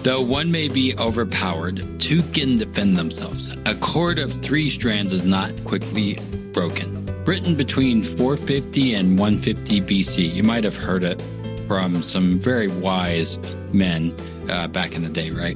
Though one may be overpowered, two can defend themselves. A cord of three strands is not quickly broken. Written between 450 and 150 BC. You might have heard it from some very wise men back in the day, right?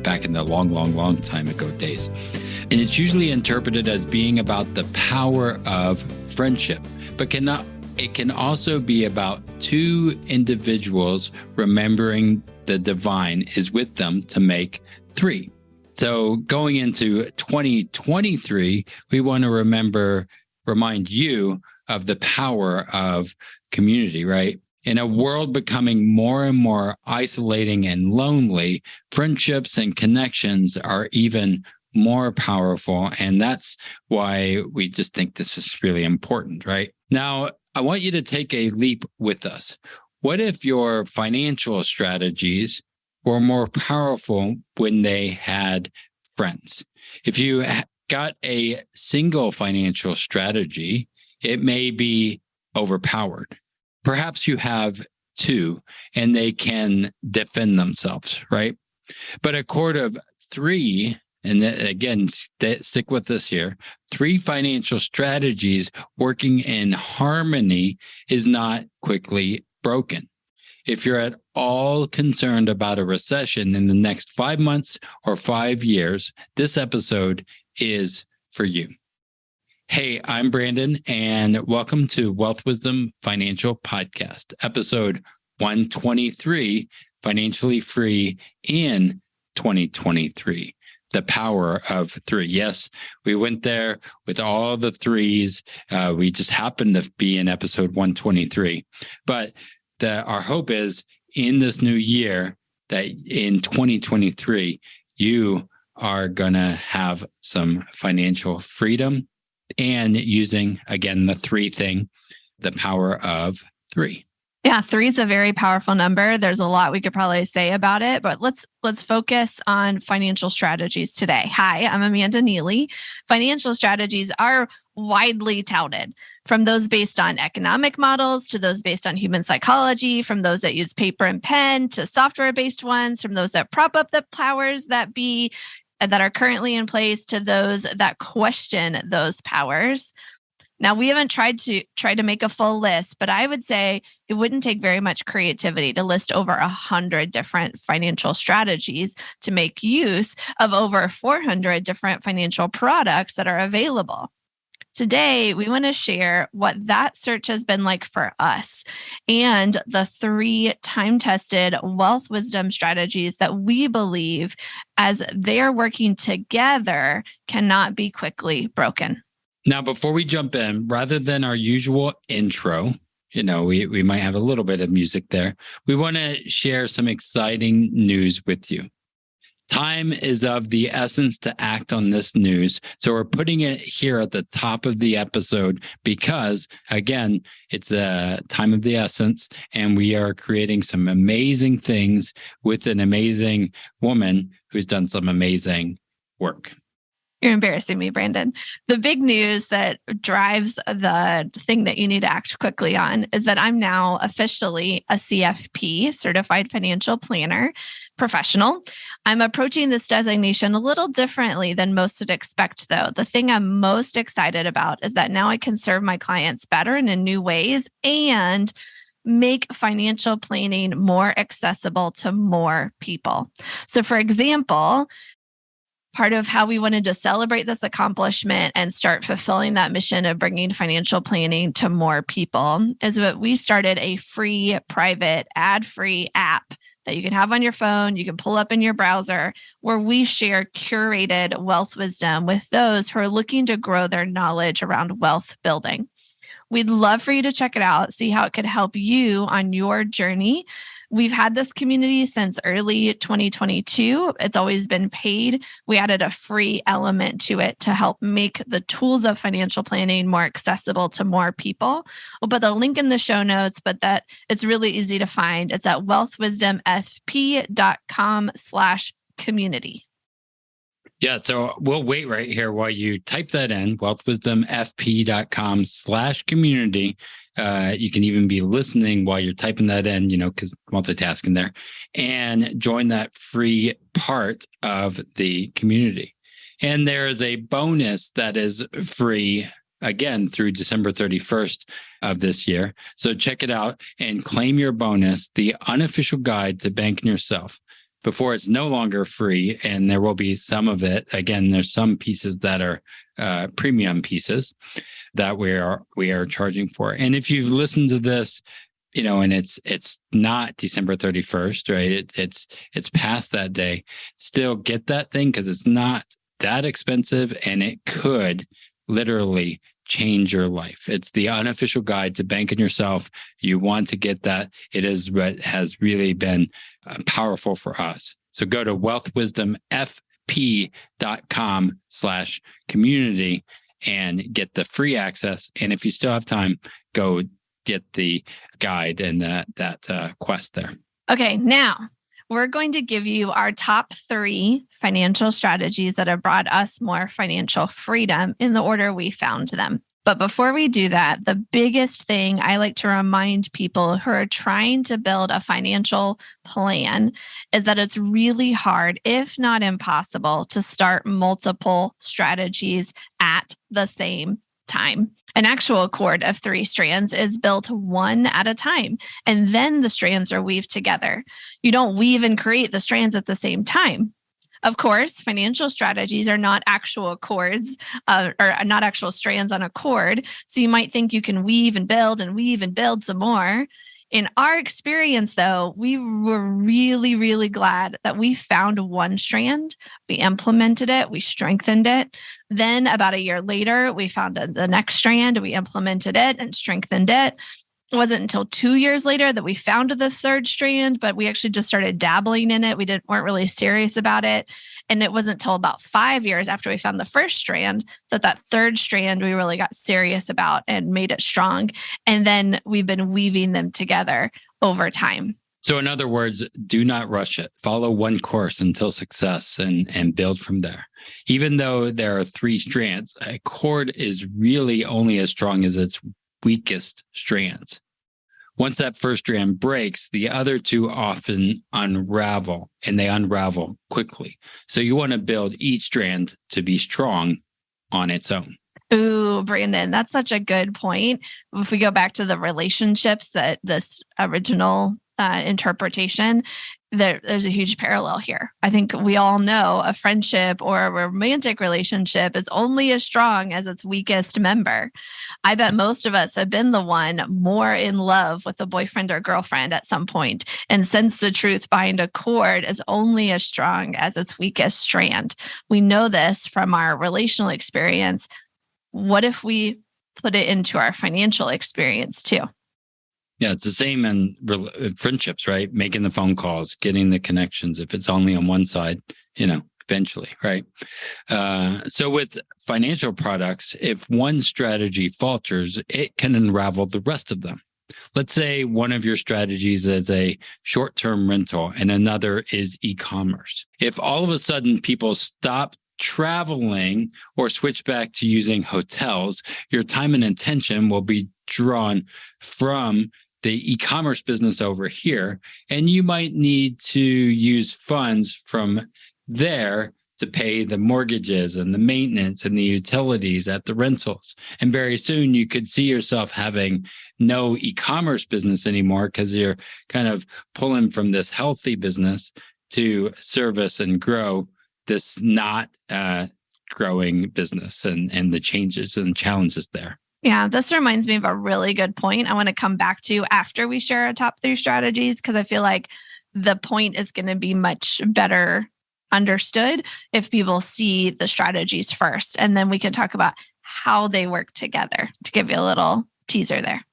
Back in the long time ago days. And it's usually interpreted as being about the power of friendship, but it can also be about two individuals remembering the divine is with them to make three. So going into 2023, we want to remind you of the power of community, right? In a world becoming more and more isolating and lonely, friendships and connections are even more powerful. And that's why we just think this is really important, right? Now, I want you to take a leap with us. What if your financial strategies were more powerful when they had friends? If you got a single financial strategy, it may be overpowered. Perhaps you have two and they can defend themselves, right? But a cord of three, and again, stick with this here, three financial strategies working in harmony is not quickly broken. If you're at all concerned about a recession in the next 5 months or 5 years, this episode is for you. Hey, I'm Brandon, and welcome to Wealth Wisdom Financial Podcast, episode 123, Financially Free in 2023. The power of three. Yes, we went there with all the threes. We just happened to be in episode 123. But our hope is in this new year that in 2023, you are going to have some financial freedom and using, again, the three thing, the power of three. Yeah, three is a very powerful number. There's a lot we could probably say about it, but let's focus on financial strategies today. Hi, I'm Amanda Neely. Financial strategies are widely touted, from those based on economic models to those based on human psychology, from those that use paper and pen to software-based ones, from those that prop up the powers that be that are currently in place to those that question those powers. Now, we haven't tried to make a full list, but I would say it wouldn't take very much creativity to list over 100 different financial strategies to make use of over 400 different financial products that are available. Today, we want to share what that search has been like for us and the three time-tested wealth wisdom strategies that we believe, as they're working together, cannot be quickly broken. Now, before we jump in, rather than our usual intro, we might have a little bit of music there. We want to share some exciting news with you. Time is of the essence to act on this news. So we're putting it here at the top of the episode because, again, it's a time of the essence, and we are creating some amazing things with an amazing woman who's done some amazing work. You're embarrassing me, Brandon. The big news that drives the thing that you need to act quickly on is that I'm now officially a CFP, Certified Financial Planner professional. I'm approaching this designation a little differently than most would expect, though. The thing I'm most excited about is that now I can serve my clients better and in new ways and make financial planning more accessible to more people. So, for example, part of how we wanted to celebrate this accomplishment and start fulfilling that mission of bringing financial planning to more people is that we started a free, private, ad-free app that you can have on your phone, you can pull up in your browser, where we share curated wealth wisdom with those who are looking to grow their knowledge around wealth building. We'd love for you to check it out, see how it could help you on your journey. We've had this community since early 2022. It's always been paid. We added a free element to it to help make the tools of financial planning more accessible to more people. We'll put the link in the show notes, but that it's really easy to find. It's at wealthwisdomfp.com/community. Yeah, so we'll wait right here while you type that in, wealthwisdomfp.com/community. You can even be listening while you're typing that in, because multitasking there, and join that free part of the community. And there is a bonus that is free again through December 31st of this year. So check it out and claim your bonus, the unofficial guide to banking yourself, before it's no longer free. And there will be some of it. Again, there's some pieces that are premium pieces that we are charging for. And if you've listened to this, and it's not December 31st, right? It's past that day. Still get that thing, because it's not that expensive and it could literally change your life. It's the unofficial guide to banking yourself. You want to get that. It is what has really been powerful for us. So go to wealthwisdomfp.com/community and get the free access. And if you still have time, go get the guide and that quest there. Okay, now we're going to give you our top 3 financial strategies that have brought us more financial freedom in the order we found them. But before we do that, the biggest thing I like to remind people who are trying to build a financial plan is that it's really hard, if not impossible, to start multiple strategies at the same time. An actual cord of 3 strands is built one at a time, and then the strands are weaved together. You don't weave and create the strands at the same time. Of course, financial strategies are not actual cords or not actual strands on a cord. So you might think you can weave and build some more. In our experience, though, we were really, really glad that we found one strand, we implemented it, we strengthened it. Then about a year later, we found the next strand, we implemented it and strengthened it. It wasn't until 2 years later that we found the third strand, but we actually just started dabbling in it. We weren't really serious about it. And it wasn't until about 5 years after we found the first strand that third strand we really got serious about and made it strong. And then we've been weaving them together over time. So in other words, do not rush it. Follow one course until success and build from there. Even though there are 3 strands, a cord is really only as strong as its weakest strands. Once that first strand breaks, the other 2 often unravel, and they unravel quickly. So you want to build each strand to be strong on its own. Ooh, Brandon, that's such a good point. If we go back to the relationships, that this original interpretation, there's a huge parallel here. I think we all know a friendship or a romantic relationship is only as strong as its weakest member. I bet most of us have been the one more in love with a boyfriend or girlfriend at some point and sense the truth behind a cord is only as strong as its weakest strand. We know this from our relational experience. What if we put it into our financial experience too? Yeah, it's the same in friendships, right? Making the phone calls, getting the connections. If it's only on one side, eventually, right? So with financial products, if one strategy falters, it can unravel the rest of them. Let's say one of your strategies is a short-term rental and another is e-commerce. If all of a sudden people stop traveling or switch back to using hotels, your time and attention will be drawn from the e-commerce business over here, and you might need to use funds from there to pay the mortgages and the maintenance and the utilities at the rentals. And very soon you could see yourself having no e-commerce business anymore because you're kind of pulling from this healthy business to service and grow this not growing business and the changes and challenges there. Yeah, this reminds me of a really good point I want to come back to after we share our top 3 strategies, because I feel like the point is going to be much better understood if people see the strategies first. And then we can talk about how they work together, to give you a little teaser there.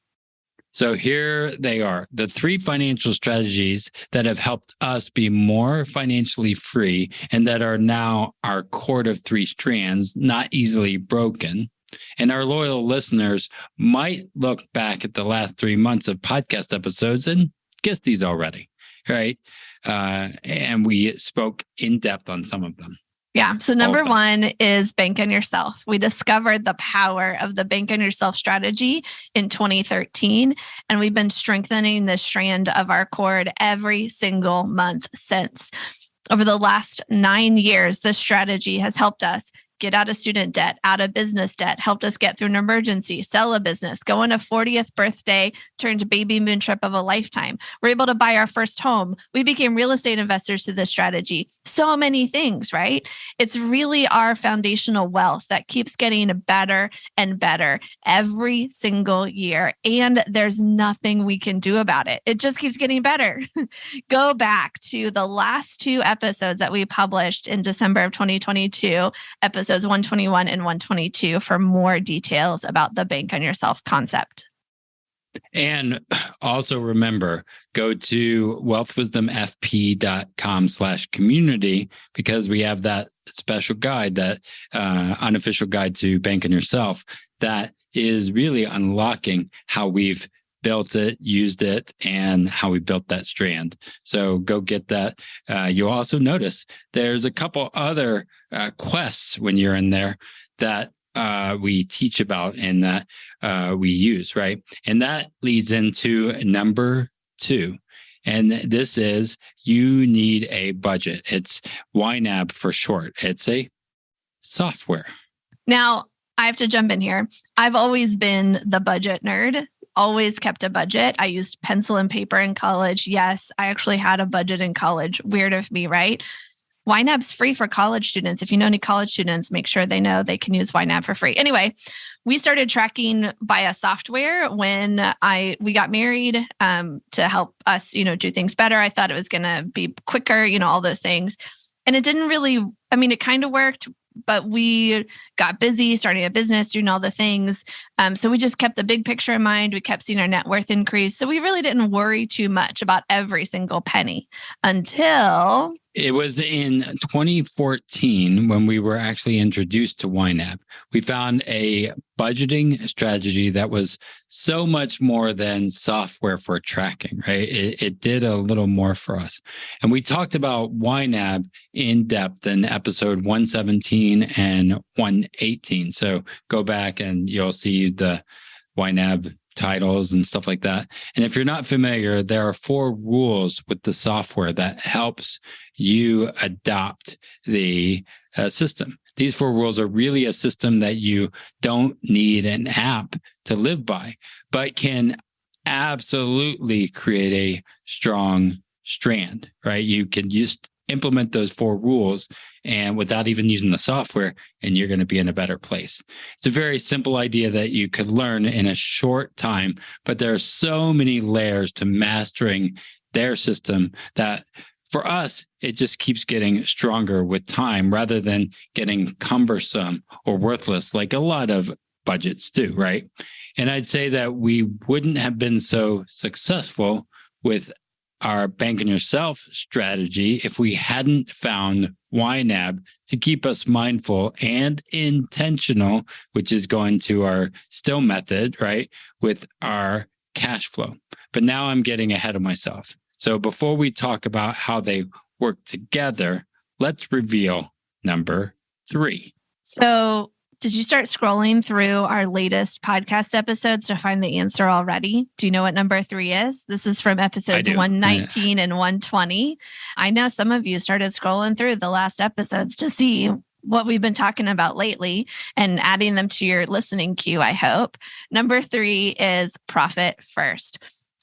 So here they are, the 3 financial strategies that have helped us be more financially free and that are now our cord of 3 strands, not easily broken. And our loyal listeners might look back at the last 3 months of podcast episodes and guess these already, right? And we spoke in depth on some of them. Yeah. So number one is bank on yourself. We discovered the power of the bank on yourself strategy in 2013, and we've been strengthening this strand of our cord every single month since. Over the last 9 years, this strategy has helped us get out of student debt, out of business debt, helped us get through an emergency, sell a business, go on a 40th birthday, turned baby moon trip of a lifetime. We're able to buy our first home. We became real estate investors through this strategy. So many things, right? It's really our foundational wealth that keeps getting better and better every single year. And there's nothing we can do about it. It just keeps getting better. Go back to the last 2 episodes that we published in December of 2022, episodes 121 and 122 for more details about the bank on yourself concept. And also remember, go to wealthwisdomfp.com/community, because we have that special guide, that unofficial guide to bank on yourself, that is really unlocking how we've built it, used it, and how we built that strand. So go get that. You'll also notice there's a couple other quests when you're in there that we teach about and that we use, right? And that leads into number 2. And this is, you need a budget. It's YNAB for short. It's a software. Now, I have to jump in here. I've always been the budget nerd. Always kept a budget. I used pencil and paper in college. Yes, I actually had a budget in college. Weird of me, right? YNAB's free for college students. If you know any college students, make sure they know they can use YNAB for free. Anyway, we started tracking via software when we got married to help us, do things better. I thought it was going to be quicker, all those things. And it didn't really, it kind of worked, but we got busy starting a business, doing all the things. So we just kept the big picture in mind. We kept seeing our net worth increase. So we really didn't worry too much about every single penny until... It was in 2014 when we were actually introduced to YNAB. We found a budgeting strategy that was so much more than software for tracking, right? It did a little more for us. And we talked about YNAB in depth in episode 117 and 118. So go back and you'll see the YNAB titles and stuff like that. And if you're not familiar, there are 4 rules with the software that helps you adopt the system. These 4 rules are really a system that you don't need an app to live by, but can absolutely create a strong strand, right? You can just implement those 4 rules and without even using the software, and you're going to be in a better place. It's a very simple idea that you could learn in a short time, but there are so many layers to mastering their system that for us, it just keeps getting stronger with time rather than getting cumbersome or worthless like a lot of budgets do, right? And I'd say that we wouldn't have been so successful with our bank on yourself strategy if we hadn't found YNAB to keep us mindful and intentional, which is going to our still method, right, with our cash flow. But now I'm getting ahead of myself. So before we talk about how they work together, let's reveal number 3. So did you start scrolling through our latest podcast episodes to find the answer already? Do you know what number 3 is? This is from episodes 119 and 120. I know some of you started scrolling through the last episodes to see what we've been talking about lately and adding them to your listening queue, I hope. Number 3 is profit first.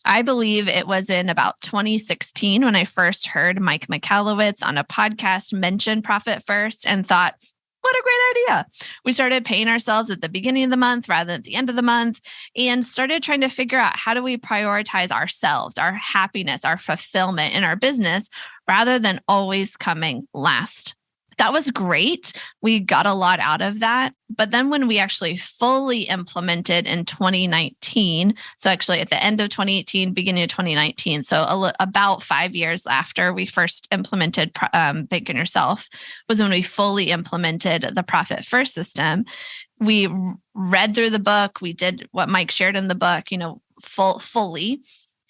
I believe it was in about 2016 when I first heard Mike Michalowicz on a podcast mention profit first and thought, what a great idea. We started paying ourselves at the beginning of the month rather than at the end of the month and started trying to figure out how do we prioritize ourselves, our happiness, our fulfillment in our business rather than always coming last. That was great. We got a lot out of that. But then when we actually fully implemented in 2019, so actually at the end of 2018, beginning of 2019, so about 5 years after we first implemented Bank on Yourself, was when we fully implemented the Profit First system. We read through the book. We did what Mike shared in the book, fully.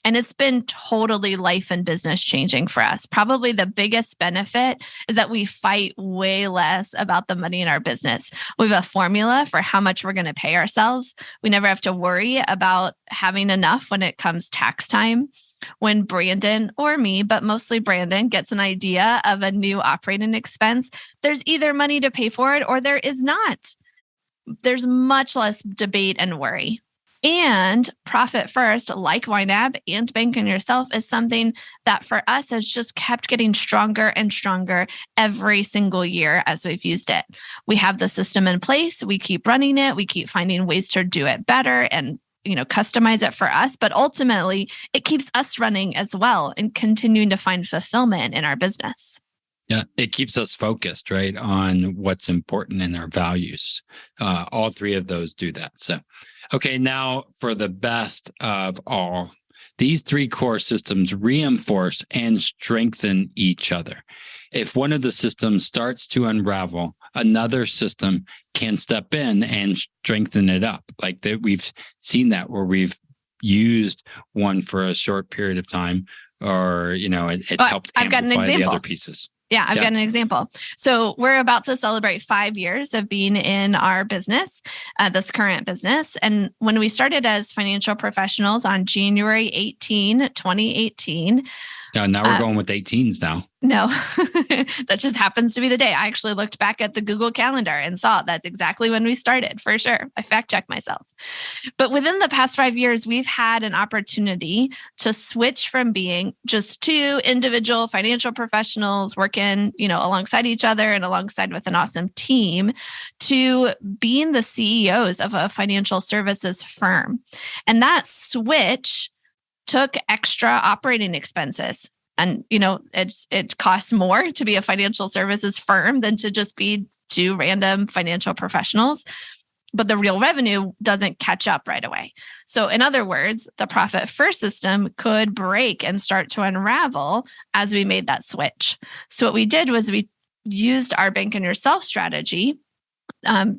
And it's been totally life and business changing for us. Probably the biggest benefit is that we fight way less about the money in our business. We have a formula for how much we're going to pay ourselves. We never have to worry about having enough when it comes tax time. When Brandon or me, but mostly Brandon, gets an idea of a new operating expense, there's either money to pay for it or there is not. There's much less debate and worry. And Profit First, like YNAB and Bank on Yourself, is something that for us has just kept getting stronger and stronger every single year as we've used it. We have the system in place. We keep running it. We keep finding ways to do it better and customize it for us. But ultimately, it keeps us running as well and continuing to find fulfillment in our business. Yeah, it keeps us focused, right, on what's important in our values. All three of those do that. So, okay, now for the best of all, these three core systems reinforce and strengthen each other. If one of the systems starts to unravel, another system can step in and strengthen it up. Like that, we've seen that where we've used one for a short period of time, or it's helped amplify the other pieces. Yeah, I've got an example. So we're about to celebrate 5 years of being in our business, this current business. And when we started as financial professionals on January 18, 2018. Yeah, now we're going with 18s now. No, that just happens to be the day. I actually looked back at the Google Calendar and saw that's exactly when we started, for sure. I fact checked myself. But within the past 5 years, we've had an opportunity to switch from being just two individual financial professionals working, alongside each other and alongside with an awesome team, to being the CEOs of a financial services firm. And that switch took extra operating expenses. And, it costs more to be a financial services firm than to just be two random financial professionals. But the real revenue doesn't catch up right away. So in other words, the Profit First system could break and start to unravel as we made that switch. So what we did was we used our Bank on Yourself strategy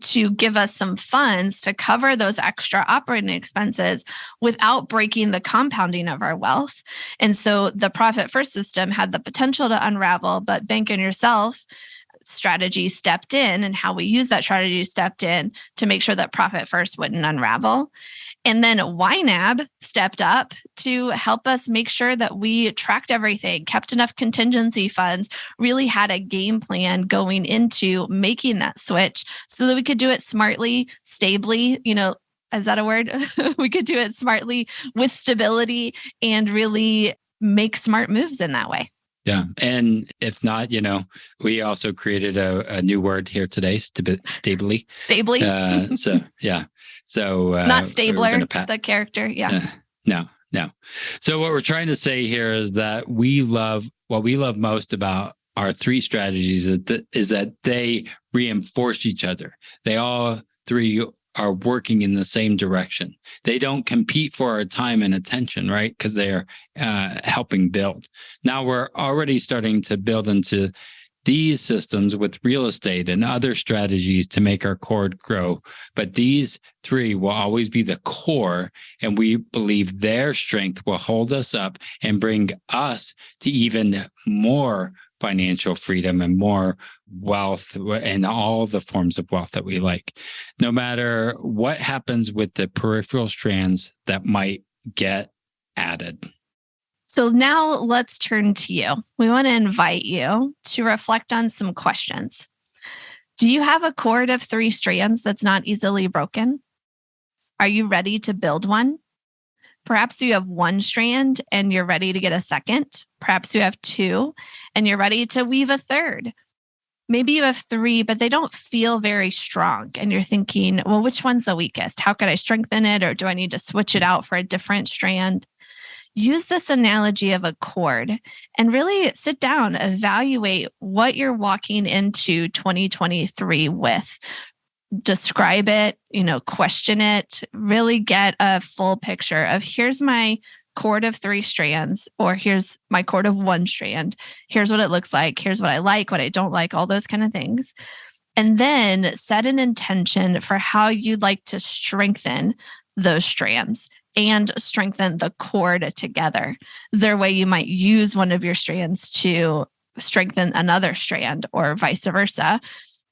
to give us some funds to cover those extra operating expenses without breaking the compounding of our wealth. And so the Profit First system had the potential to unravel, but Bank on Yourself strategy stepped in, and how we use that strategy stepped in to make sure that Profit First wouldn't unravel. And then YNAB stepped up to help us make sure that we tracked everything, kept enough contingency funds, really had a game plan going into making that switch so that we could do it smartly, stably, is that a word? We could do it smartly with stability and really make smart moves in that way. Yeah. And if not, we also created a new word here today, stably. Stably. So not Stabler, the character. Yeah. No. So what we're trying to say here is that what we love most about our three strategies is that they reinforce each other. They all three are working in the same direction. They don't compete for our time and attention, right? Because they are helping build. Now we're already starting to build into these systems with real estate and other strategies to make our core grow. But these three will always be the core, and we believe their strength will hold us up and bring us to even more financial freedom and more wealth and all the forms of wealth that we like, no matter what happens with the peripheral strands that might get added. So now let's turn to you. We want to invite you to reflect on some questions. Do you have a cord of 3 strands that's not easily broken? Are you ready to build one? Perhaps you have 1 strand and you're ready to get a second. Perhaps you have 2 and you're ready to weave a third. Maybe you have 3, but they don't feel very strong. And you're thinking, well, which one's the weakest? How could I strengthen it? Or do I need to switch it out for a different strand? Use this analogy of a cord and really sit down, evaluate what you're walking into 2023 with. Describe it, question it, really get a full picture of here's my cord of 3 strands, or here's my cord of 1 strand. Here's what it looks like. Here's what I like, what I don't like, all those kind of things. And then set an intention for how you'd like to strengthen those strands. and strengthen the cord together? Is there a way you might use one of your strands to strengthen another strand or vice versa?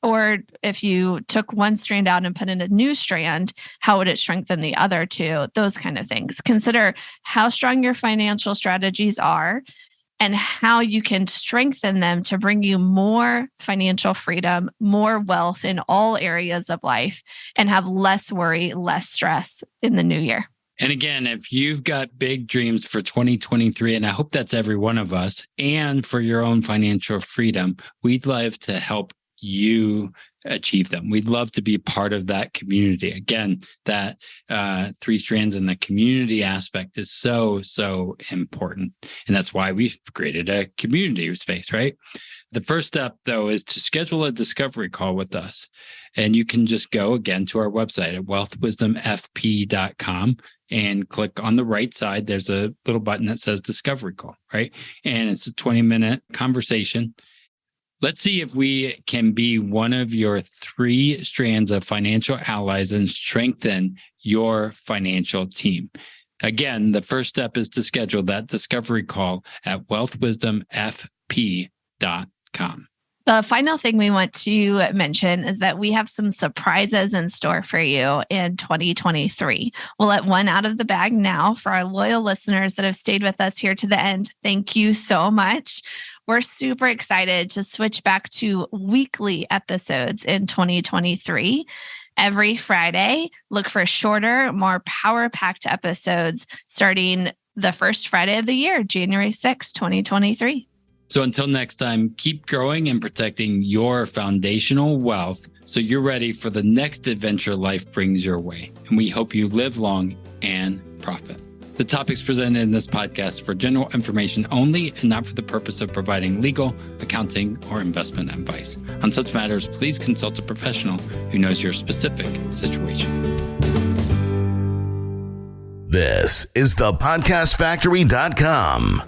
Or if you took one strand out and put in a new strand, how would it strengthen the other two? Those kind of things. Consider how strong your financial strategies are and how you can strengthen them to bring you more financial freedom, more wealth in all areas of life, and have less worry, less stress in the new year. And again, if you've got big dreams for 2023, and I hope that's every one of us, and for your own financial freedom, we'd love to help you achieve them. We'd love to be part of that community. Again, that 3 strands and the community aspect is so important. And that's why we've created a community space, right? The first step, though, is to schedule a discovery call with us. And you can just go again to our website at wealthwisdomfp.com and click on the right side. There's a little button that says discovery call, right? And it's a 20-minute conversation. Let's see if we can be one of your 3 strands of financial allies and strengthen your financial team. Again, the first step is to schedule that discovery call at wealthwisdomfp.com. The final thing we want to mention is that we have some surprises in store for you in 2023. We'll let one out of the bag now for our loyal listeners that have stayed with us here to the end. Thank you so much. We're super excited to switch back to weekly episodes in 2023. Every Friday, look for shorter, more power-packed episodes starting the first Friday of the year, January 6, 2023. So until next time, keep growing and protecting your foundational wealth so you're ready for the next adventure life brings your way. And we hope you live long and profit. The topics presented in this podcast for general information only and not for the purpose of providing legal, accounting, or investment advice. On such matters, please consult a professional who knows your specific situation. This is the podcastfactory.com.